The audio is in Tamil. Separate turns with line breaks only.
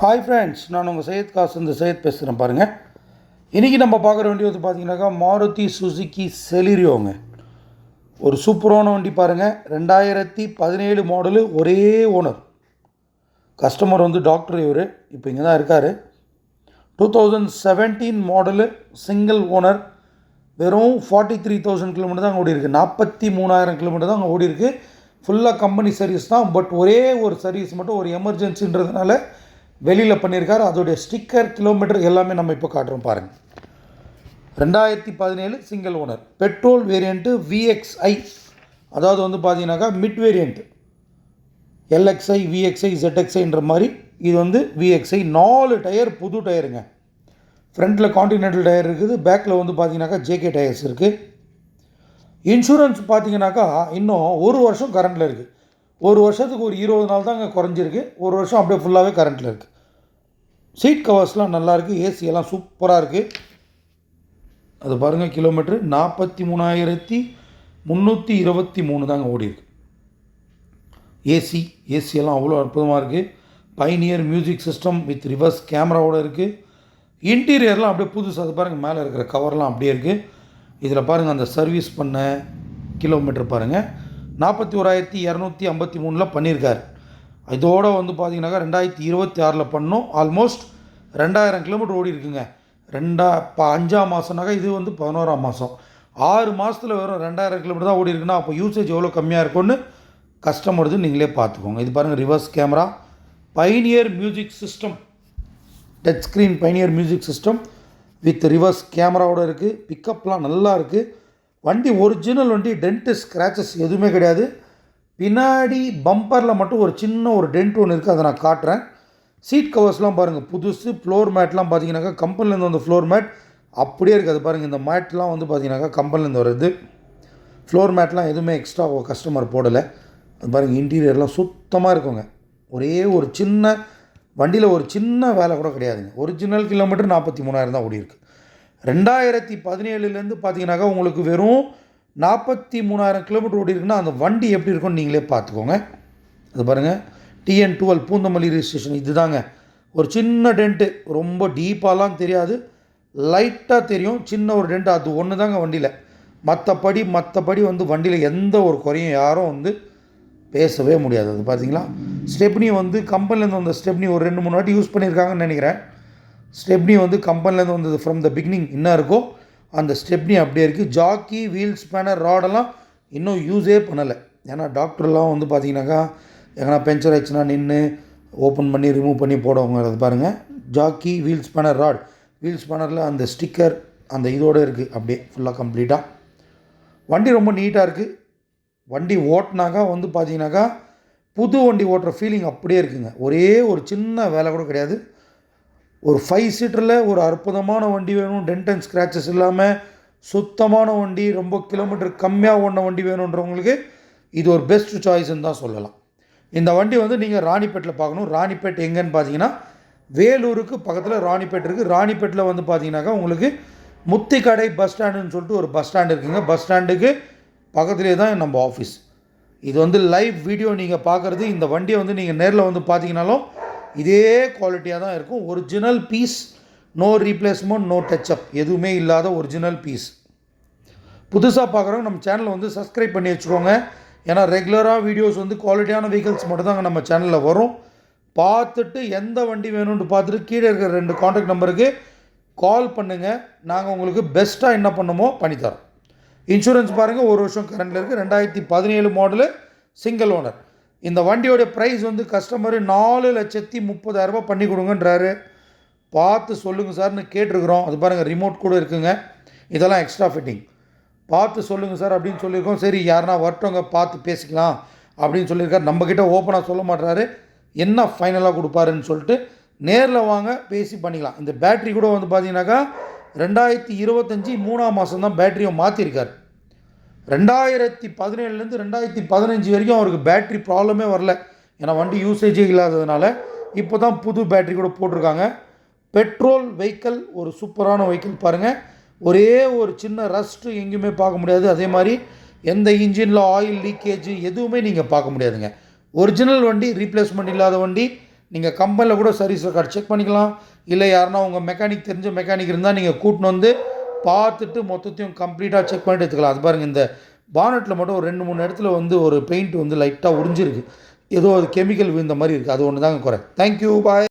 ஹாய் ஃப்ரெண்ட்ஸ், நான் உங்கள் சையத் காசு சையத் பேசுகிறேன் பாருங்கள். இன்றைக்கி நம்ம பார்க்குற வண்டி வந்து பார்த்தீங்கன்னாக்கா மாருதி சுசுக்கி செலிரியோங்க. ஒரு சூப்பரான வண்டி பாருங்கள். 2017 மாடலு, ஒரே ஓனர். கஸ்டமர் வந்து டாக்டர். இவர் இப்போ இங்கே தான் இருக்கார். 2017 மாடலு, சிங்கிள் ஓனர். வெறும் 43,000 கிலோமீட்டர் தான் அங்கே ஓடி இருக்குது. 43,000 கிலோமீட்டர் தான் அங்கே ஓடி இருக்குது. ஃபுல்லாக கம்பெனி சர்வீஸ் தான். பட் ஒரே ஒரு சர்வீஸ் மட்டும், ஒரு எமர்ஜென்சின்றதுனால வெளியில் பண்ணியிருக்காரு. அதோடைய ஸ்டிக்கர், கிலோமீட்டர் எல்லாமே நம்ம இப்போ காட்டுறோம் பாருங்கள். 2017 single owner, petrol variant, VXI. அதாவது வந்து பார்த்தீங்கன்னாக்கா மிட் வேரியண்ட்டு. LXI, VXI, ZXIன்ற மாதிரி இது வந்து VXI. 4 டயர் புது டயருங்க. ஃப்ரண்ட்டில் கான்டினென்டல் டயர் இருக்குது. பேக்கில் வந்து பார்த்தீங்கன்னாக்கா JK டயர்ஸ் இருக்குது. இன்சூரன்ஸ் பார்த்தீங்கன்னாக்கா இன்னும் ஒரு வருஷம் கரண்ட்டில் இருக்குது. ஒரு வருஷத்துக்கு ஒரு 20 நாள் தான் அங்கே குறைஞ்சிருக்கு. ஒரு வருஷம் அப்படியே ஃபுல்லாகவே கரண்ட்டில் இருக்குது. சீட் கவர்ஸ்லாம் நல்லாயிருக்கு. ஏசியெல்லாம் சூப்பராக இருக்குது. அது பாருங்கள், கிலோமீட்ரு 43,323 தாங்க ஓடி இருக்குது. ஏசியெல்லாம் அவ்வளோ அற்புதமாக இருக்குது. Pioneer music system with reverse கேமராவோடு இருக்குது. இன்டீரியர்லாம் அப்படியே புதுசு. அது பாருங்கள், மேலே இருக்கிற கவர்லாம் அப்படியே இருக்குது. இதில் பாருங்கள், அந்த சர்வீஸ் பண்ண கிலோமீட்டர் பாருங்கள், 41,253 பண்ணியிருக்காரு. இதோடு வந்து பார்த்தீங்கன்னாக்கா 2026 பண்ணோம். ஆல்மோஸ்ட் 2,000 கிலோமீட்டர் ஓடி இருக்குங்க. இப்போ 5ஆம் மாதம்னாக்கா இது வந்து 11ஆம் மாதம். 6 மாதத்தில் வெறும் 2,000 கிலோமீட்டர் தான் ஓடி இருக்குன்னா அப்போ யூசேஜ் எவ்வளோ கம்மியாக இருக்கும்னு கஸ்டமர்து நீங்களே பார்த்துக்கோங்க. இது பாருங்கள், reverse camera, Pioneer music system, touch screen Pioneer music system with reverse கேமராவோடு இருக்குது. பிக்கப்லாம் நல்லா இருக்குது. வண்டி ஒரிஜினல் வண்டி. டென்ட்டு, ஸ்க்ராச்சஸ் எதுவுமே கிடையாது. பின்னாடி பம்பரில் மட்டும் ஒரு சின்ன ஒரு டென்ட் ஒன்று இருக்குது, அதை நான் காட்டுறேன். சீட் கவர்ஸ்லாம் பாருங்கள் புதுசு. ஃப்ளோர் மேட்லாம் பார்த்தீங்கன்னாக்கா கம்பெனிலேருந்து வந்த ஃப்ளோர் மேட் அப்படியே இருக்குது. அது பாருங்கள், இந்த மேட்லாம் வந்து பார்த்தீங்கன்னாக்கா கம்பெனிலேருந்து வருது. ஃப்ளோர் மேட்லாம் எதுவுமே எக்ஸ்ட்ரா கஸ்டமர் போடலை. அது பாருங்கள், இன்டீரியர்லாம் சுத்தமாக இருக்குங்க. ஒரே ஒரு சின்ன வண்டியில் ஒரு சின்ன வேலை கூட கிடையாதுங்க. ஒரிஜினல் கிலோமீட்டர் 43,000 தான் ஓடி இருக்குது. 2017 பார்த்தீங்கன்னாக்கா உங்களுக்கு வெறும் 43,000 கிலோமீட்டர் ஓடி இருக்குன்னா அந்த வண்டி எப்படி இருக்கும்னு நீங்களே பார்த்துக்கோங்க. அது பாருங்கள், TN12 பூந்தமல்லி ரிஜிஸ்ட்ரேஷன். இது தாங்க ஒரு சின்ன டென்ட்டு. ரொம்ப டீப்பாலாம் தெரியாது, லைட்டாக தெரியும். சின்ன ஒரு டென்ட்டு, அது ஒன்று தாங்க வண்டியில். மற்றபடி வந்து வண்டியில் எந்த ஒரு குறையும் யாரும் வந்து பேசவே முடியாது. அது பார்த்தீங்களா, ஸ்டெப்னி வந்து கம்பெனிலேருந்து வந்த ஸ்டெப்னி ஒரு 2-3 வாட்டி யூஸ் பண்ணியிருக்காங்கன்னு நினைக்கிறேன். ஸ்டெப்னி வந்து கம்பெனிலேருந்து வந்தது. ஃப்ரம் த பிகினிங் என்ன இருக்கோ அந்த ஸ்டெப்னி அப்படியே இருக்குது. ஜாக்கி, வீல் ஸ்பேனர், ராடெல்லாம் இன்னும் யூஸே பண்ணலை. ஏன்னா டாக்டர்லாம் வந்து பார்த்தீங்கன்னாக்கா எங்கன்னா பென்ச்சர் ஆயிடுச்சுன்னா நின்று ஓப்பன் பண்ணி ரிமூவ் பண்ணி போடுவாங்க. அது பாருங்கள், jack, wheel spanner, rod. Wheel ஸ்பேனரில் அந்த ஸ்டிக்கர் அந்த இதோடு இருக்குது அப்படியே ஃபுல்லாக கம்ப்ளீட்டாக. வண்டி ரொம்ப நீட்டாக இருக்குது. வண்டி ஓட்டினாக்கா வந்து பார்த்தீங்கன்னாக்கா புது வண்டி ஓட்டுற ஃபீலிங் அப்படியே இருக்குங்க. ஒரே ஒரு சின்ன வேலை கூட கிடையாது. ஒரு 5 சீட்டரில் ஒரு அற்புதமான வண்டி வேணும், டென்ட் அண்ட் ஸ்க்ராச்சஸ் இல்லாமல் சுத்தமான வண்டி, ரொம்ப கிலோமீட்டர் கம்மியாக ஓடின வண்டி வேணுன்றவங்களுக்கு இது ஒரு பெஸ்ட் சாய்ஸ்ன்னு தான் சொல்லலாம். இந்த வண்டி வந்து நீங்கள் ராணிப்பேட்டில் பார்க்கணும். ராணிப்பேட் எங்கேன்னு பார்த்தீங்கன்னா வேலூருக்கு பக்கத்தில் ராணிப்பேட் இருக்குது. ராணிப்பேட்டில் வந்து பார்த்தீங்கன்னாக்கா உங்களுக்கு முத்திக்கடை பஸ் ஸ்டாண்டுன்னு சொல்லிட்டு ஒரு பஸ் ஸ்டாண்டு இருக்குங்க. பஸ் ஸ்டாண்டுக்கு பக்கத்துலேயே தான் நம்ம ஆஃபீஸ். இது வந்து லைவ் வீடியோ நீங்கள் பார்க்குறது. இந்த வண்டியை வந்து நீங்கள் நேரில் வந்து பார்த்தீங்கன்னாலும் இதே குவாலிட்டியாக தான் இருக்கும். Original piece, no replacement, no touch up, எதுவுமே இல்லாத ஒரிஜினல் பீஸ். புதுசாக பார்க்குறவங்க நம்ம சேனலை வந்து சப்ஸ்கிரைப் பண்ணி வச்சுக்கோங்க. ஏன்னா ரெகுலராக வீடியோஸ் வந்து குவாலிட்டியான வெஹிக்கிள்ஸ் மட்டும் தாங்க நம்ம சேனலில் வரும். பார்த்துட்டு எந்த வண்டி வேணும்னு பார்த்துட்டு கீழே இருக்கிற 2 காண்டாக்ட் நம்பருக்கு கால் பண்ணுங்கள். நாங்கள் உங்களுக்கு பெஸ்ட்டாக என்ன பண்ணணுமோ பண்ணித்தரோம். இன்சூரன்ஸ் பாருங்கள், ஒரு வருஷம் கரண்டில் இருக்குது. 2017 மாடலு, சிங்கிள் ஓனர். இந்த வண்டியோடைய ப்ரைஸ் வந்து கஸ்டமரு 4,30,000 பண்ணி கொடுங்கன்றாரு. பார்த்து சொல்லுங்கள் சார்னு கேட்டிருக்கிறோம். அது பாருங்கள், ரிமோட் கூட இருக்குங்க. இதெல்லாம் எக்ஸ்ட்ரா ஃபிட்டிங். பார்த்து சொல்லுங்கள் சார் அப்படின்னு சொல்லியிருக்கோம். சரி, யாருன்னா வரட்டவங்க பார்த்து பேசிக்கலாம் அப்படின்னு சொல்லியிருக்காரு. நம்மக்கிட்ட ஓப்பனாக சொல்ல மாட்டாரு, என்ன ஃபைனலாக கொடுப்பாருன்னு சொல்லிட்டு நேரில் வாங்க பேசி பண்ணிக்கலாம். இந்த பேட்ரி கூட வந்து பார்த்தீங்கன்னாக்கா 2025 3ஆம் மாதம் தான் பேட்டரியை மாற்றிருக்கார். 2017 2015 வரைக்கும் அவருக்கு பேட்ரி ப்ராப்ளமே வரல. ஏன்னா வண்டி யூசேஜே இல்லாததுனால இப்போ தான் புது பேட்ரி கூட போட்டிருக்காங்க. பெட்ரோல் வெஹிக்கிள், ஒரு சூப்பரான வெஹிக்கிள் பாருங்கள். ஒரே ஒரு சின்ன ரஸ்ட்டு எங்கேயுமே பார்க்க முடியாது. அதே மாதிரி எந்த இன்ஜினில் ஆயில் லீக்கேஜ் எதுவுமே நீங்கள் பார்க்க முடியாதுங்க. ஒரிஜினல் வண்டி, ரீப்ளேஸ்மெண்ட் இல்லாத வண்டி. நீங்கள் கம்பெனியில் கூட சர்வீஸ் ரெக்கார்ட் செக் பண்ணிக்கலாம். இல்லை யாருன்னா உங்கள் மெக்கானிக் தெரிஞ்ச மெக்கானிக் இருந்தால் நீங்கள் கூட்டின்னு வந்து பார்த்துட்டு மொத்தத்தையும் கம்ப்ளீட்டாக செக் பண்ணிட்டு எடுத்துக்கலாம். அது பாருங்கள், இந்த பானட்டில் மட்டும் ஒரு 2-3 இடத்துல வந்து ஒரு பெயிண்ட் வந்து லைட்டாக உறிஞ்சிருக்கு. ஏதோ அது கெமிக்கல் விழுந்த மாதிரி இருக்குது. அது ஒன்று தாங்க குறை. தேங்க்யூ, பாய்.